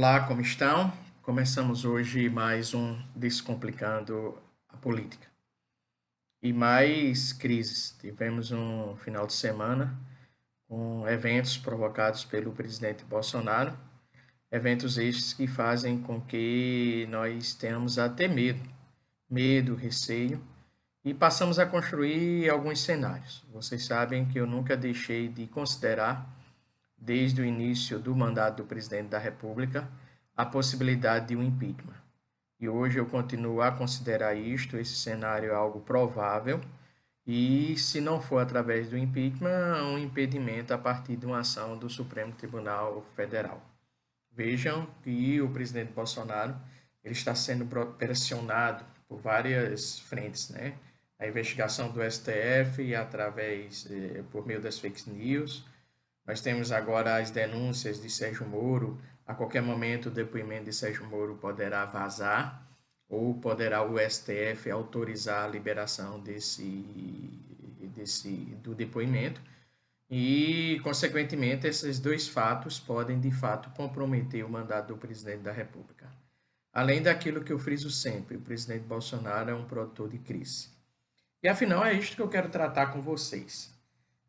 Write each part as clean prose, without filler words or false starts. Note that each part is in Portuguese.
Olá, como estão? Começamos hoje mais um Descomplicando a Política. E mais crises. Tivemos um final de semana com eventos provocados pelo presidente Bolsonaro, eventos estes que fazem com que nós tenhamos até medo, receio, e passamos a construir alguns cenários. Vocês sabem que eu nunca deixei de considerar, desde o início do mandato do presidente da República, a possibilidade de um impeachment. E hoje eu continuo a considerar esse cenário algo provável, e se não for através do impeachment, um impedimento a partir de uma ação do Supremo Tribunal Federal. Vejam que o presidente Bolsonaro ele está sendo pressionado por várias frentes, né? A investigação do STF por meio das fake news. Nós temos agora as denúncias de Sérgio Moro. A qualquer momento o depoimento de Sérgio Moro poderá vazar ou poderá o STF autorizar a liberação do depoimento. E, consequentemente, esses dois fatos podem, de fato, comprometer o mandato do presidente da República. Além daquilo que eu friso sempre, o presidente Bolsonaro é um produtor de crise. E, afinal, é isto que eu quero tratar com vocês.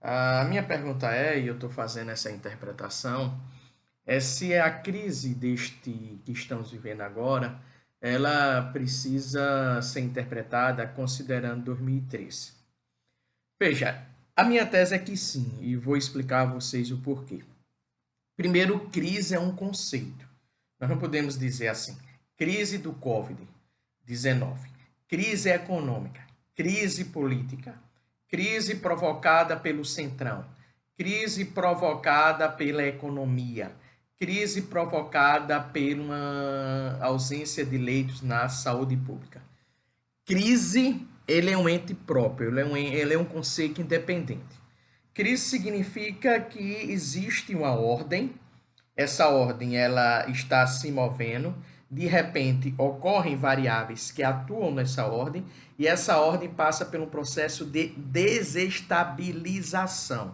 A minha pergunta e eu estou fazendo essa interpretação, é se a crise que estamos vivendo agora, ela precisa ser interpretada considerando 2013. Veja, a minha tese é que sim, e vou explicar a vocês o porquê. Primeiro, crise é um conceito. Nós não podemos dizer assim, crise do Covid-19, crise econômica, crise política, crise provocada pelo Centrão, crise provocada pela economia, crise provocada pela ausência de leitos na saúde pública. Crise, ele é um ente próprio, ele é um conceito independente. Crise significa que existe uma ordem, essa ordem ela está se movendo, de repente ocorrem variáveis que atuam nessa ordem e essa ordem passa por um processo de desestabilização.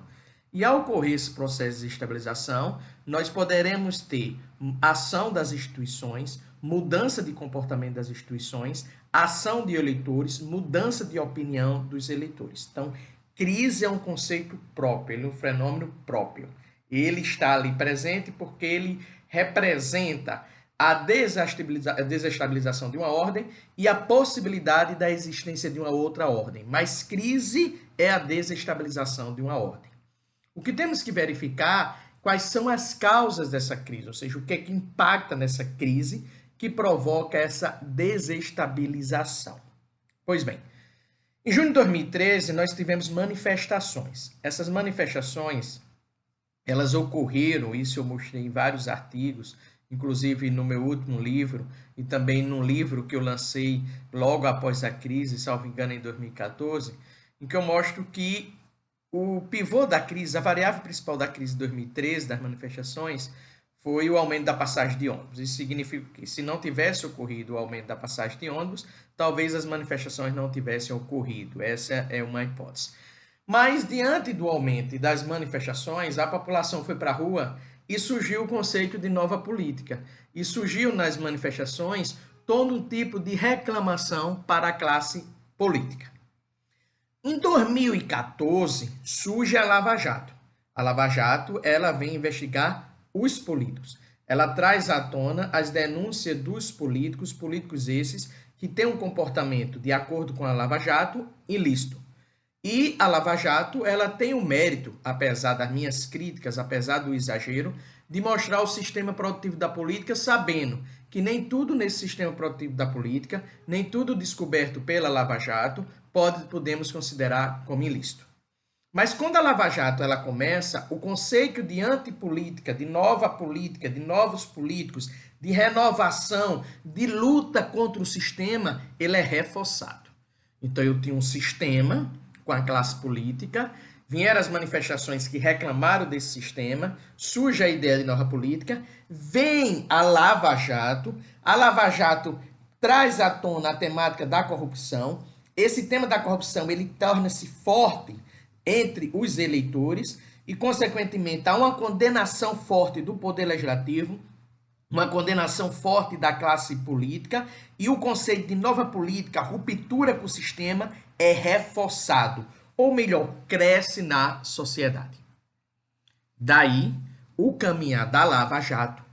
E ao ocorrer esse processo de desestabilização, nós poderemos ter ação das instituições, mudança de comportamento das instituições, ação de eleitores, mudança de opinião dos eleitores. Então, crise é um conceito próprio, ele é um fenômeno próprio. Ele está ali presente porque ele representa a desestabilização de uma ordem e a possibilidade da existência de uma outra ordem. Mas crise é a desestabilização de uma ordem. O que temos que verificar quais são as causas dessa crise, ou seja, o que é que impacta nessa crise que provoca essa desestabilização. Pois bem, em junho de 2013 nós tivemos manifestações. Essas manifestações, elas ocorreram, isso eu mostrei em vários artigos, inclusive no meu último livro e também no livro que eu lancei logo após a crise, salvo engano em 2014, em que eu mostro que o pivô da crise, a variável principal da crise de 2013, das manifestações, foi o aumento da passagem de ônibus. Isso significa que, se não tivesse ocorrido o aumento da passagem de ônibus, talvez as manifestações não tivessem ocorrido. Essa é uma hipótese. Mas, diante do aumento e das manifestações, a população foi para a rua e surgiu o conceito de nova política. E surgiu nas manifestações todo um tipo de reclamação para a classe política. Em 2014, surge a Lava Jato. A Lava Jato, ela vem investigar os políticos. Ela traz à tona as denúncias dos políticos esses que têm um comportamento, de acordo com a Lava Jato, ilícito. E a Lava Jato, ela tem o mérito, apesar das minhas críticas, apesar do exagero, de mostrar o sistema produtivo da política, sabendo que nem tudo nesse sistema produtivo da política, nem tudo descoberto pela Lava Jato, podemos considerar como ilícito. Mas quando a Lava Jato ela começa, o conceito de antipolítica, de nova política, de novos políticos, de renovação, de luta contra o sistema, ele é reforçado. Então eu tinha um sistema com a classe política, vieram as manifestações que reclamaram desse sistema, surge a ideia de nova política, vem a Lava Jato traz à tona a temática da corrupção, esse tema da corrupção ele torna-se forte entre os eleitores e, consequentemente, há uma condenação forte do Poder Legislativo, uma condenação forte da classe política e o conceito de nova política, ruptura com o sistema, é reforçado, ou melhor, cresce na sociedade. Daí, o caminhar da Lava Jato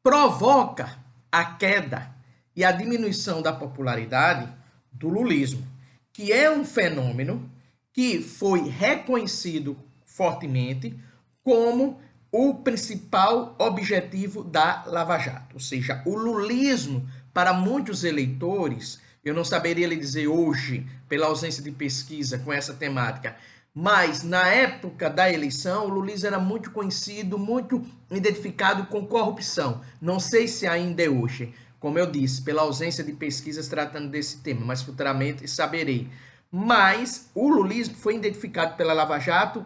provoca a queda e a diminuição da popularidade do lulismo, que é um fenômeno que foi reconhecido fortemente como o principal objetivo da Lava Jato. Ou seja, o lulismo, para muitos eleitores, eu não saberia lhe dizer hoje, pela ausência de pesquisa com essa temática, mas na época da eleição, o lulismo era muito conhecido, muito identificado com corrupção. Não sei se ainda é hoje, como eu disse, pela ausência de pesquisas tratando desse tema, mas futuramente saberei. Mas o lulismo foi identificado pela Lava Jato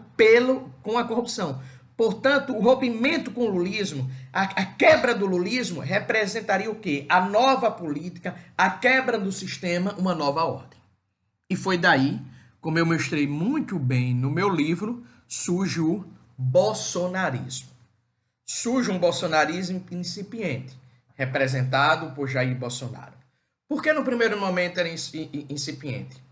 com a corrupção. Portanto, o rompimento com o lulismo, a quebra do lulismo, representaria o quê? A nova política, a quebra do sistema, uma nova ordem. E foi daí, como eu mostrei muito bem no meu livro, surge o bolsonarismo. Surge um bolsonarismo incipiente, representado por Jair Bolsonaro. Por que no primeiro momento era incipiente?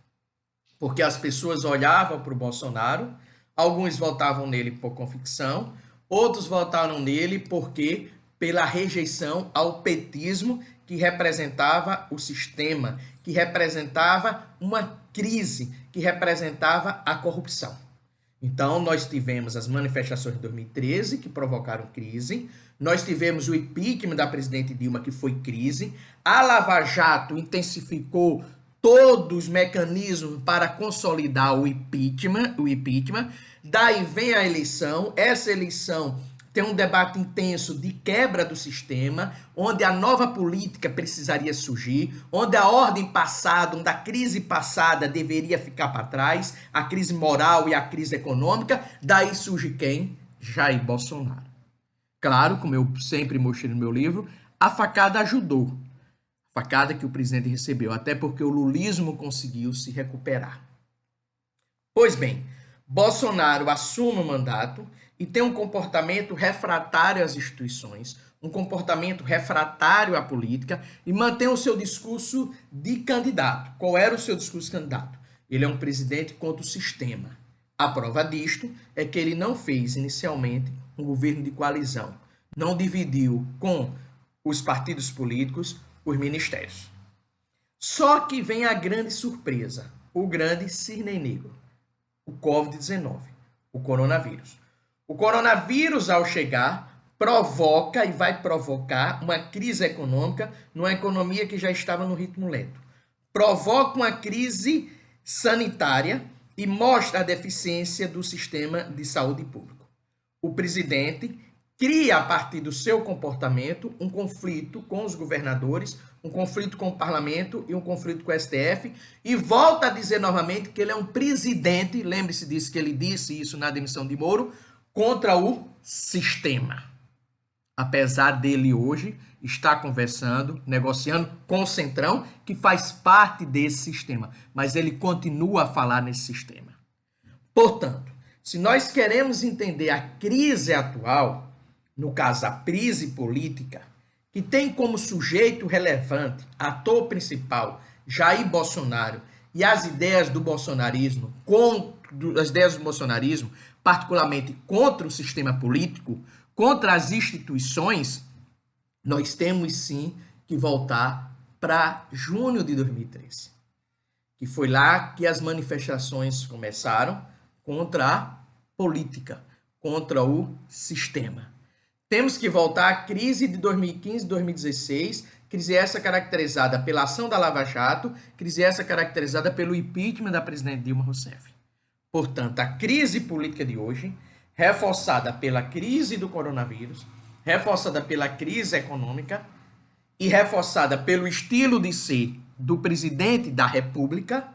Porque as pessoas olhavam para o Bolsonaro, alguns votavam nele por convicção, outros votaram nele porque pela rejeição ao petismo que representava o sistema, que representava uma crise, que representava a corrupção. Então, nós tivemos as manifestações de 2013, que provocaram crise, nós tivemos o impeachment da presidente Dilma, que foi crise, a Lava Jato intensificou todos os mecanismos para consolidar o impeachment, daí vem a eleição, essa eleição tem um debate intenso de quebra do sistema, onde a nova política precisaria surgir, onde a ordem passada, onde a crise passada deveria ficar para trás, a crise moral e a crise econômica, daí surge quem? Jair Bolsonaro. Claro, como eu sempre mostrei no meu livro, a facada ajudou. A facada que o presidente recebeu, até porque o lulismo conseguiu se recuperar. Pois bem, Bolsonaro assume o mandato e tem um comportamento refratário às instituições, um comportamento refratário à política e mantém o seu discurso de candidato. Qual era o seu discurso de candidato? Ele é um presidente contra o sistema. A prova disto é que ele não fez inicialmente um governo de coalizão, não dividiu com os partidos políticos os ministérios. Só que vem a grande surpresa, o grande cisne negro, o Covid-19, o coronavírus. O coronavírus, ao chegar, provoca e vai provocar uma crise econômica numa economia que já estava no ritmo lento. Provoca uma crise sanitária e mostra a deficiência do sistema de saúde público. O presidente cria, a partir do seu comportamento, um conflito com os governadores, um conflito com o parlamento e um conflito com o STF, e volta a dizer novamente que ele é um presidente, lembre-se disso, que ele disse isso na demissão de Moro, contra o sistema. Apesar dele hoje estar conversando, negociando com o Centrão, que faz parte desse sistema, mas ele continua a falar nesse sistema. Portanto, se nós queremos entender a crise atual, no caso a crise política, que tem como sujeito relevante, ator principal, Jair Bolsonaro e as ideias do bolsonarismo, particularmente contra o sistema político, contra as instituições, nós temos sim que voltar para junho de 2013, que foi lá que as manifestações começaram contra a política, contra o sistema. Temos que voltar à crise de 2015, 2016, crise essa caracterizada pela ação da Lava Jato, crise essa caracterizada pelo impeachment da presidente Dilma Rousseff. Portanto, a crise política de hoje, reforçada pela crise do coronavírus, reforçada pela crise econômica e reforçada pelo estilo de ser do presidente da República,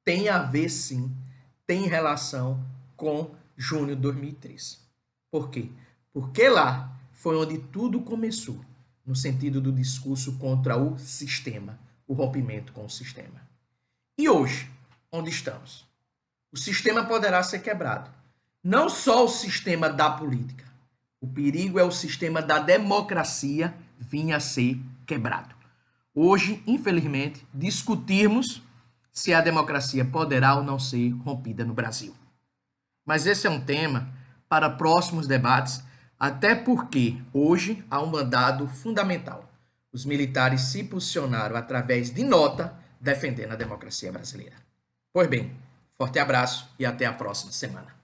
tem a ver sim, tem relação com junho de 2013. Por quê? Porque lá foi onde tudo começou, no sentido do discurso contra o sistema, o rompimento com o sistema. E hoje, onde estamos? O sistema poderá ser quebrado. Não só o sistema da política. O perigo é o sistema da democracia vinha a ser quebrado. Hoje, infelizmente, discutirmos se a democracia poderá ou não ser rompida no Brasil. Mas esse é um tema para próximos debates, até porque hoje há um dado fundamental. Os militares se posicionaram através de nota defendendo a democracia brasileira. Pois bem, forte abraço e até a próxima semana.